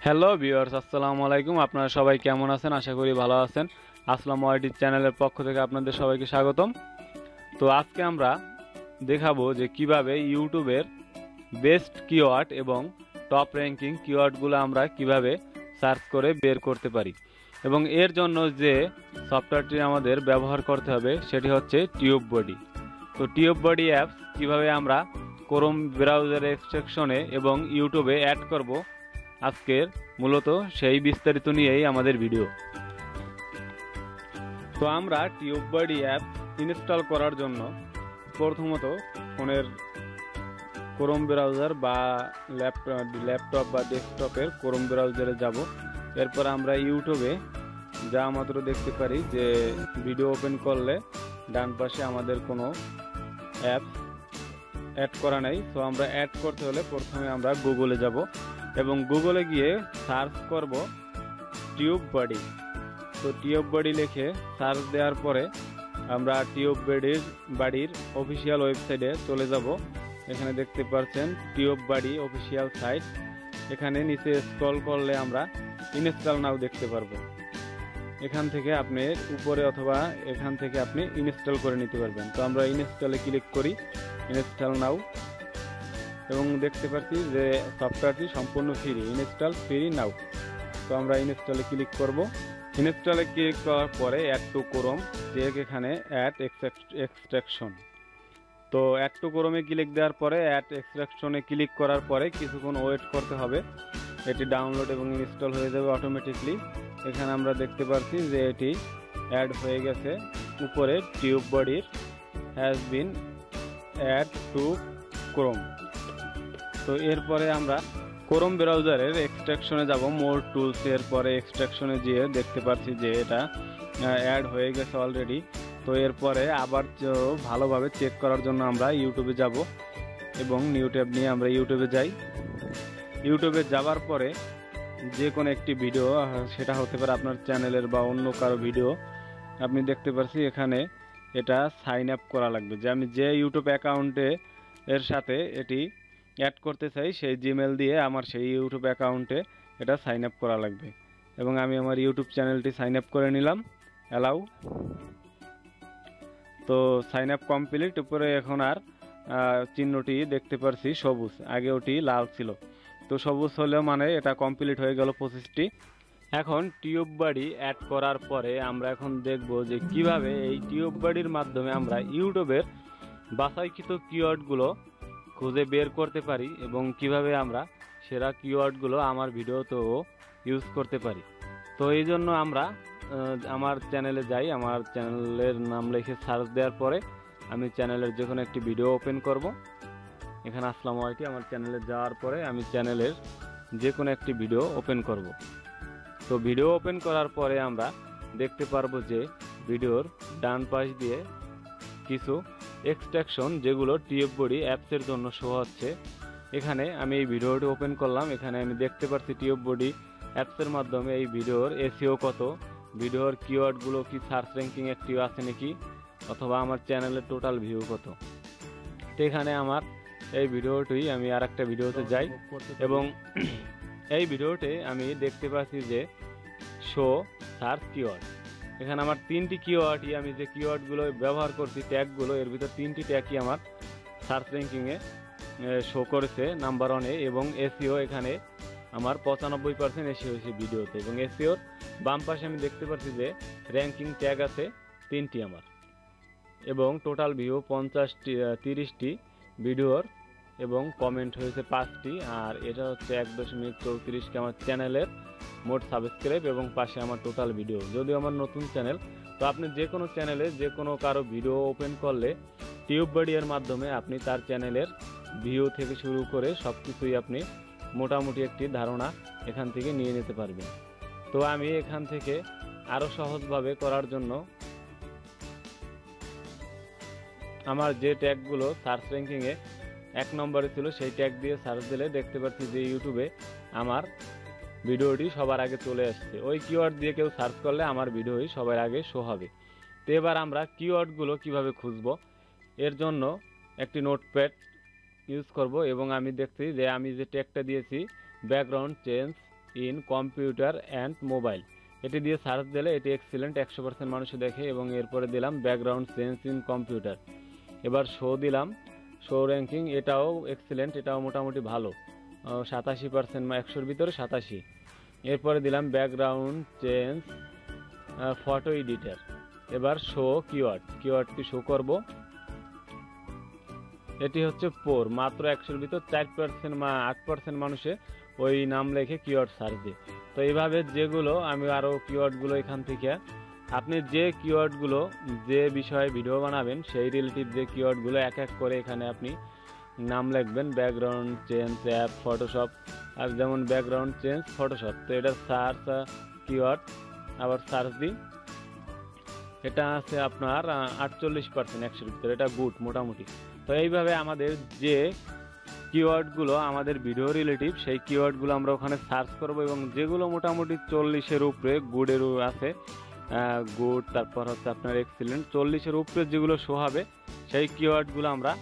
Hello viewers, আসসালামু আলাইকুম। আপনারা সবাই কেমন আছেন? আশা করি ভালো আছেন। আসলাম ওয়াইটি চ্যানেলের পক্ষ থেকে আপনাদের সবাইকে স্বাগতম। তো আজকে আমরা দেখাবো যে কিভাবে ইউটিউবের বেস্ট কিওয়ার্ড এবং টপ র্যাঙ্কিং কিওয়ার্ডগুলো আমরা কিভাবে সার্চ করে বের করতে পারি, এবং এর জন্য যে সফটওয়্যারটি আমাদের ব্যবহার করতে হবে সেটি হচ্ছে টিউববডি। তো টিউববডি অ্যাপস কিভাবে আমরা ক্রোম ব্রাউজার এক্সটেনশনে এবং ইউটিউবে অ্যাড করব, আজকের মূলত সেই বিস্তারিত নিয়েই আমাদের ভিডিও। তো আমরা টিউববডি অ্যাপ ইনস্টল করার জন্য প্রথমত ফোনের ক্রোম ব্রাউজার বা ল্যাপটপ বা ডেস্কটপের ক্রোম ব্রাউজারে যাব। এরপর আমরা ইউটিউবে যা মাত্র দেখতে পারি যে ভিডিও ওপেন করলে ডান পাশে আমাদের কোনো অ্যাপ অ্যাড করা নেই। তো আমরা অ্যাড করতে হলে প্রথমে আমরা গুগলে যাব এবং গুগলে গিয়ে সার্চ করব টিউববডি। তো টিউববডি লিখে সার্চ দেওয়ার পরে আমরা টিউববডির অফিসিয়াল ওয়েবসাইটে চলে যাব। এখানে দেখতে পাচ্ছেন টিউববডি অফিসিয়াল সাইট। এখানে নিচে স্ক্রল করলে আমরা ইনস্টল নাও দেখতে পারবো। এখান থেকে আপনি উপরে অথবা এখান থেকে আপনি ইনস্টল করে নিতে পারবেন। তো আমরা ইনস্টলে ক্লিক করি, ইনস্টল নাও, এবং দেখতে পাচ্ছি যে সফটওয়্যারটি সম্পূর্ণ ফ্রি, ইনস্টল ফ্রি নাও। তো আমরা ইনস্টলে ক্লিক করব। ইনস্টলে ক্লিক করার পরে অ্যাড টু ক্রোম, চেক এখানে অ্যাড এক্সট্রাকশন। তো অ্যাড টু ক্রোমে ক্লিক দেওয়ার পরে অ্যাড এক্সট্রাকশনে ক্লিক করার পরে কিছুক্ষণ ওয়েট করতে হবে। এটি ডাউনলোড এবং ইনস্টল হয়ে যাবে অটোমেটিকলি। এখানে আমরা দেখতে পাচ্ছি যে এটি অ্যাড হয়ে গেছে উপরে, টিউববডির has been add to Chrome. তো এরপরে আমরা ক্রোম ব্রাউজারের এক্সট্রাকশনে যাব, মোর টুলস। এর পরে এক্সট্রাকশনে গিয়ে দেখতে পাচ্ছি যে এটা অ্যাড হয়ে গেছে অলরেডি। তো এরপরে আবার ভালোভাবে চেক করার জন্য আমরা ইউটিউবে যাব এবং নিউ ট্যাব নিয়ে আমরা ইউটিউবে যাই। ইউটিউবে যাওয়ার পরে যে কোনো একটি ভিডিও, সেটা হতে পারে আপনার চ্যানেলের বা অন্য কারো ভিডিও, আপনি দেখতে পাচ্ছি এখানে এটা সাইন আপ করা লাগবে। যে আমি যে ইউটিউব অ্যাকাউন্টে এর সাথে এটি অ্যাড করতে চাই সেই জিমেল দিয়ে আমার সেই ইউটিউব অ্যাকাউন্টে এটা সাইন আপ করা লাগবে। এবং আমি আমার ইউটিউব চ্যানেলটি সাইন আপ করে নিলাম, অ্যালাউ। তো সাইন আপ কমপ্লিট। উপরে এখন আর চিহ্নটি দেখতে পারছি সবুজ, আগে ওটি লাল ছিল। তো সবুজ হলেও মানে এটা কমপ্লিট হয়ে গেল প্রসেসটি। এখন টিউববডি অ্যাড করার পরে আমরা এখন দেখব যে কিভাবে এই টিউববডির মাধ্যমে আমরা ইউটিউবের বাছাইকৃত কিওয়ার্ডগুলো খুঁজে বের করতে পারি এবং কিভাবে আমরা সেরা কিওয়ার্ডগুলো আমার ভিডিওতেও ইউজ করতে পারি। তো এই জন্য আমরা আমার চ্যানেলে যাই। আমার চ্যানেলের নাম লিখে সার্চ দেওয়ার পরে আমি চ্যানেলের যে কোনো একটি ভিডিও ওপেন করব। এখানে আসলাম ওয়াইটি। আমার চ্যানেলে যাওয়ার পরে আমি চ্যানেলের যে কোনো একটি ভিডিও ওপেন করব। তো ভিডিও ওপেন করার পরে আমরা দেখতে পারবো যে ভিডিওর ডান পাশ দিয়ে কিছু এক্সট্রাকশন যেগুলো টিউববডি অ্যাপসের জন্য শো হচ্ছে। এখানে আমি এই ভিডিওটি ওপেন করলাম। এখানে আমি দেখতে পাচ্ছি টিউববডি অ্যাপসের মাধ্যমে এই ভিডিওর এসইও কত, ভিডিওর কিওয়ার্ডগুলো কি সার্চ র্যাঙ্কিং অ্যাক্টিভ আছে নাকি, অথবা আমার চ্যানেলের টোটাল ভিউ কত। তো এখানে আমার এই ভিডিওটি, আমি আর একটা ভিডিওতে যাই এবং এই ভিডিওতে আমি দেখতে পাচ্ছি যে শো সার্চ কিওয়ার্ড। এখানে আমার তিনটি কিওয়ার্ডই, আমি যে কিওয়ার্ডগুলো ব্যবহার করছি ট্যাগগুলো, এর ভিতর তিনটি ট্যাগই আমার সার্চ র্যাঙ্কিংয়ে শো করেছে নাম্বার 1-এ। এবং এসইও এখানে আমার 95% এসিও হয়েছে ভিডিওতে। এবং এসইওর বাম পাশে আমি দেখতে পাচ্ছি যে র্যাঙ্কিং ট্যাগ আছে 3টি আমার, এবং টোটাল ভিউ 30টি ভিডিওর, এবং কমেন্ট হয়েছে 5টি। আর এটা হচ্ছে 1.34কে আমার চ্যানেলের মোট সাবস্ক্রাইব, এবং পাশে আমার টোটাল ভিডিও। যদিও আমার নতুন চ্যানেল, তো আপনি যে কোনো চ্যানেলে যে কোনো কারো ভিডিও ওপেন করলে টিউববডি এর মাধ্যমে আপনি তার চ্যানেলের ভিউ থেকে শুরু করে সব কিছুই আপনি মোটামুটি একটি ধারণা এখান থেকে নিয়ে নিতে পারবেন। তো আমি এখান থেকে আরও সহজভাবে করার জন্য আমার যে ট্যাগগুলো সার্চ র্যাঙ্কিংয়ে 1 নম্বরে ছিল সেই ট্যাগ দিয়ে সার্চ দিলে দেখতে পাচ্ছি যে ইউটিউবে আমার ভিডিওটি সবার আগে চলে আসছে। ওই কিওয়ার্ড দিয়ে কেউ সার্চ করলে আমার ভিডিওই সবার আগে শো হবে। তো এবার আমরা কিওয়ার্ডগুলো কিভাবে খুঁজব, এর জন্য একটি নোটপ্যাড ইউজ করব। এবং আমি দেখছি যে আমি যে ট্যাগটা দিয়েছি background change in computer and mobile. এটি দিয়ে সার্চ দিলে এটি এক্সিলেন্ট, 100% মানুষ দেখে। এবং এরপরে দিলাম ব্যাকগ্রাউন্ড চেঞ্জ ইন কম্পিউটার। এবার শো দিলাম, শো র্যাঙ্কিং, এটাও এক্সিলেন্ট, এটাও মোটামুটি ভালো, 87%, 100-র ভিতরে 87। এরপরে দিলাম ব্যাকগ্রাউন্ড চেঞ্জ ফটো এডিটার। এবার শো কিওয়ার্ডটি শো করব। এটি হচ্ছে পোর, মাত্র 100-র ভিতর 4% 8% মানুষে ওই নাম লেখে কিওয়ার্ড সার্চ দিয়ে। তো এইভাবে যেগুলো আমি আরও কিওয়ার্ডগুলো এখান থেকে আপনি যে কিওয়ার্ডগুলো যে বিষয়ে ভিডিও বানাবেন সেই রিলেটিভ যে কিওয়ার্ডগুলো এক এক করে এখানে আপনি নাম লিখবেন। ব্যাকগ্রাউন্ড চেঞ্জ অ্যাপ ফটোশপ, আর যেমন ব্যাকগ্রাউন্ড চেঞ্জ ফটোশপ, তো এটা সার্চ কিওয়ার্ড, আবার সার্চ দিই, এটা আছে আপনার 48% 100-র ভিতরে, এটা গুড মোটামুটি। তো এইভাবে আমাদের যে কিওয়ার্ডগুলো আমাদের ভিডিও রিলেটিভ সেই কিওয়ার্ডগুলো আমরা ওখানে সার্চ করব, এবং যেগুলো মোটামুটি 40-এর উপরে গুডের আছে, গুড, তারপর হচ্ছে আপনার এক্সিলেন্ট, 40-এর উপরে যেগুলো শো হবে সেই কিওয়ার্ডগুলো আমরা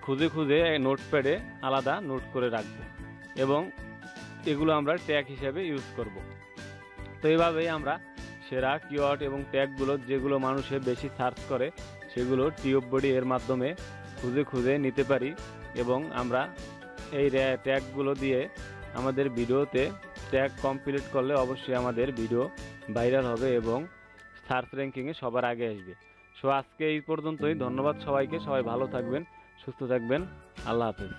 খুঁজে খুঁজে নোটপ্যাডে আলাদা নোট করে রাখবো, এবং এগুলো আমরা ট্যাগ হিসেবে ইউজ করব। তো এইভাবেই আমরা সেরা কিওয়ার্ড এবং ট্যাগগুলো যেগুলো মানুষে বেশি সার্চ করে সেগুলো টিউববডি এর মাধ্যমে খুঁজে খুঁজে নিতে পারি, এবং আমরা এই ট্যাগগুলো দিয়ে আমাদের ভিডিওতে ট্যাগ কমপ্লিট করলে অবশ্যই আমাদের ভিডিও ভাইরাল হবে এবং সার্চ র্যাঙ্কিংয়ে সবার আগে আসবে। সো আজকে এই পর্যন্তই, ধন্যবাদ সবাইকে, সবাই ভালো থাকবেন, সুস্থ থাকবেন, আল্লাহ হাফেজ।